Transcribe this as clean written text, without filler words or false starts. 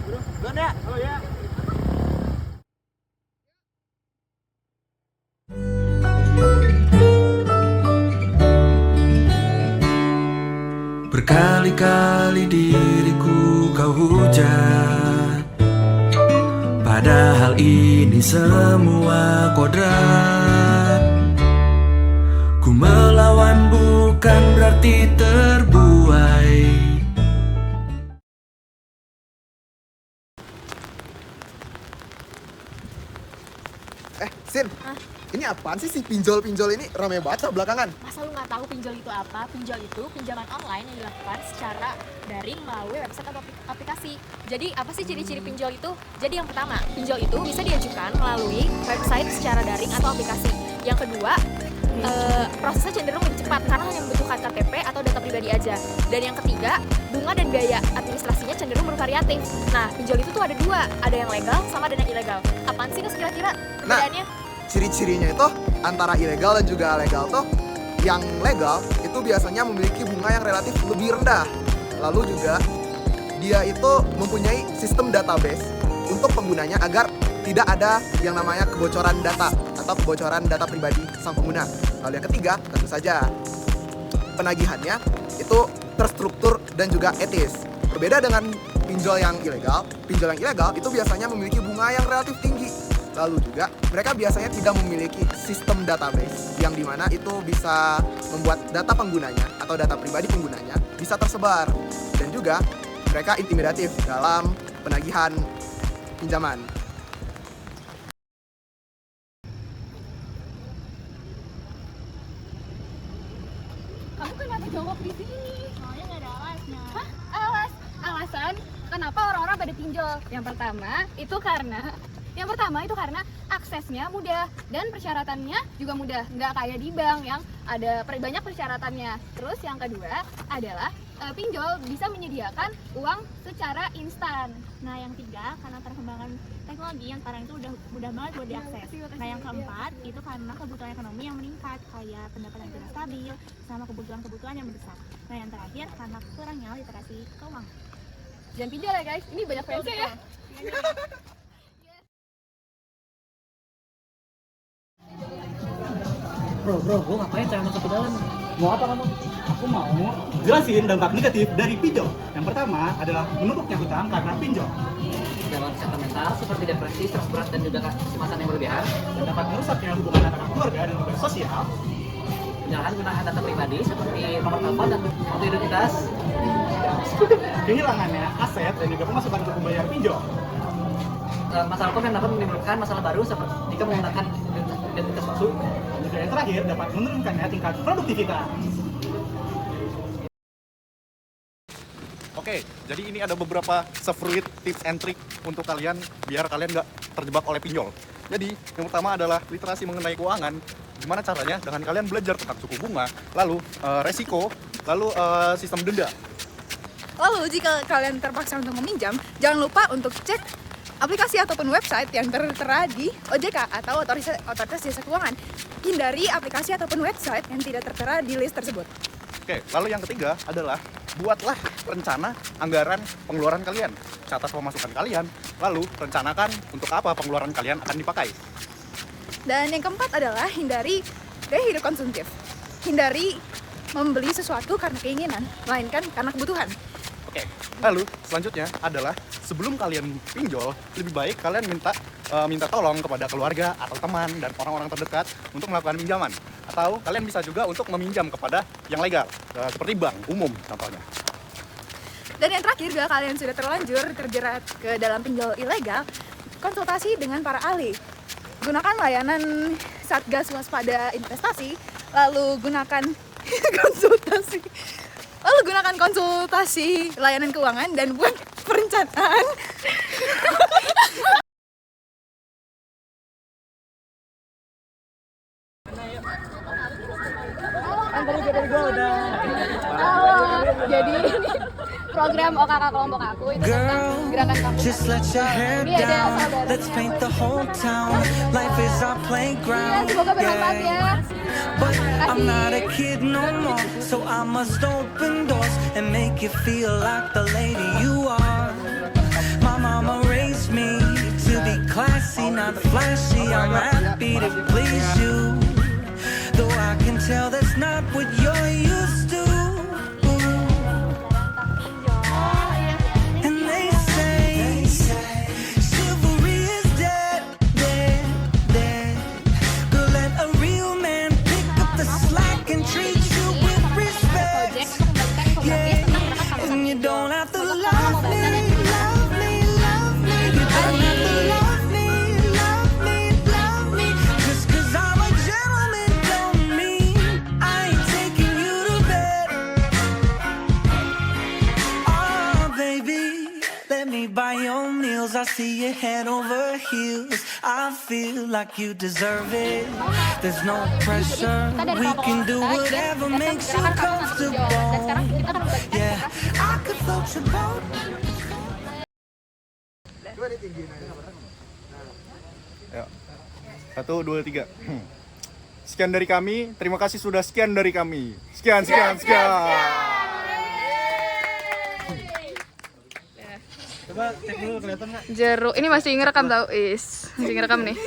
Bro. Duluan ya. Oh ya. Berkali-kali diriku kau hujat, padahal ini semua kodrat. Ku melawan bukan berarti terbuai. Sin, ini apaan sih si pinjol-pinjol ini? Rame banget belakangan. Masa lu nggak tahu pinjol itu apa? Pinjol itu pinjaman online yang dilakukan secara daring melalui website atau aplikasi. Jadi apa sih ciri-ciri pinjol itu? Jadi yang pertama, pinjol itu bisa diajukan melalui website secara daring atau aplikasi. Yang kedua, prosesnya cenderung lebih cepat karena hanya membutuhkan KTP atau data pribadi aja. Dan yang ketiga, bunga dan biaya administrasinya cenderung bervariatif. Nah, pinjol itu tuh ada dua, ada yang legal sama ada yang ilegal. Apaan sih Nus kira-kira perbedaannya? Ciri-cirinya itu antara ilegal dan juga legal tuh, yang legal itu biasanya memiliki bunga yang relatif lebih rendah. Lalu juga dia itu mempunyai sistem database untuk penggunanya agar tidak ada yang namanya kebocoran data atau kebocoran data pribadi sang pengguna. Lalu yang ketiga, tentu saja penagihannya itu terstruktur dan juga etis. Berbeda dengan pinjol yang ilegal itu biasanya memiliki bunga yang relatif tinggi. Lalu juga mereka biasanya tidak memiliki sistem database yang dimana itu bisa membuat data penggunanya atau data pribadi penggunanya bisa tersebar. Dan juga mereka intimidatif dalam penagihan pinjaman. Kamu kenapa jongkok di sini? Soalnya nggak ada alasnya. Hah? Alasan kenapa orang-orang pada pinjol? Yang pertama itu karena aksesnya mudah dan persyaratannya juga mudah, nggak kayak di bank yang ada banyak persyaratannya. Terus yang kedua adalah pinjol bisa menyediakan uang secara instan. Nah, yang tiga, karena perkembangan teknologi yang sekarang itu udah mudah banget buat diakses. Nah, yang keempat, itu karena kebutuhan ekonomi yang meningkat, kayak pendapatan yang tidak stabil, sama kebutuhan-kebutuhan yang mendesak. Nah, yang terakhir, karena kurangnya literasi keuangan. Jangan pinjol ya guys, ini banyak fans ya. Bro, gue ngapain cara masuk ke dalam? Mau apa kamu? Aku mau jelasin dampak negatif dari pinjol. Yang pertama adalah menumpuknya hutang karena pinjol. Dalam kesehatan mental seperti depresi, stres berat, dan juga kecemasan yang berlebihan, Dan dapat merusaknya hubungan antara keluarga dan juga sosial. penyalahan gunakan data pribadi seperti nomor telepon dan foto identitas, Kehilangannya aset dan juga pemasukan untuk membayar pinjol. masalah hukum yang dapat menimbulkan masalah baru seperti jika menggunakan identitas palsu. Dan juga yang terakhir dapat menurunkannya tingkat produktivitas. Oke, jadi ini ada beberapa se-fruit tips and trick untuk kalian biar kalian nggak terjebak oleh pinjol. Jadi, yang pertama adalah literasi mengenai keuangan. Gimana caranya? Dengan kalian belajar tentang suku bunga, lalu resiko, lalu sistem denda. Lalu jika kalian terpaksa untuk meminjam, jangan lupa untuk cek aplikasi ataupun website yang tertera di OJK atau Otoritas Jasa Keuangan. Hindari aplikasi ataupun website yang tidak tertera di list tersebut. Oke, lalu yang ketiga adalah buatlah rencana anggaran pengeluaran kalian. Catat pemasukan kalian, lalu rencanakan untuk apa pengeluaran kalian akan dipakai. Dan yang keempat adalah hindari gaya hidup konsumtif. Hindari membeli sesuatu karena keinginan, melainkan karena kebutuhan. Oke, lalu selanjutnya adalah sebelum kalian pinjol, lebih baik kalian minta tolong kepada keluarga atau teman dan orang-orang terdekat untuk melakukan pinjaman. Atau kalian bisa juga untuk meminjam kepada yang legal, seperti bank umum contohnya. Dan yang terakhir, bila kalian sudah terlanjur terjerat ke dalam pinjol ilegal, konsultasi dengan para ahli. Gunakan layanan Satgas Waspada Investasi, lalu gunakan konsultasi layanan keuangan dan buat perencanaan. Jadi ini program OKK kelompok aku itu tentang gerakan kampus. Just let your hair Ini ada down. saudaranya. Let's paint the whole town. Life is our Iya, playground. semoga bermanfaat ya. But I'm not a kid no more, so I must open doors and make you feel like the lady you are. not flashy, I'm happy to please you. Though I can tell that's not what you're used to. And they say chivalry is dead, dead, dead. Go let a real man pick up the slack and treat you with respect. Yeah, and you don't have to love me, love me, love me. You don't have to love me, love me, love me. Just 'cause I'm a gentleman don't mean I ain't taking you to bed. Oh, baby, let me buy your meals. I see you head over heels. I feel like you deserve it. There's no pressure. We can do whatever makes you comfortable. Yeah, I could float your boat. Coba ditinggiin aja. Ya. 1, 2, 3. Sekian dari kami. Terima kasih sudah sekian dari kami. Sekian. Coba cek dulu kelihatan nggak? Jeruk ini masih ngerekam tau, masih ngerekam nih.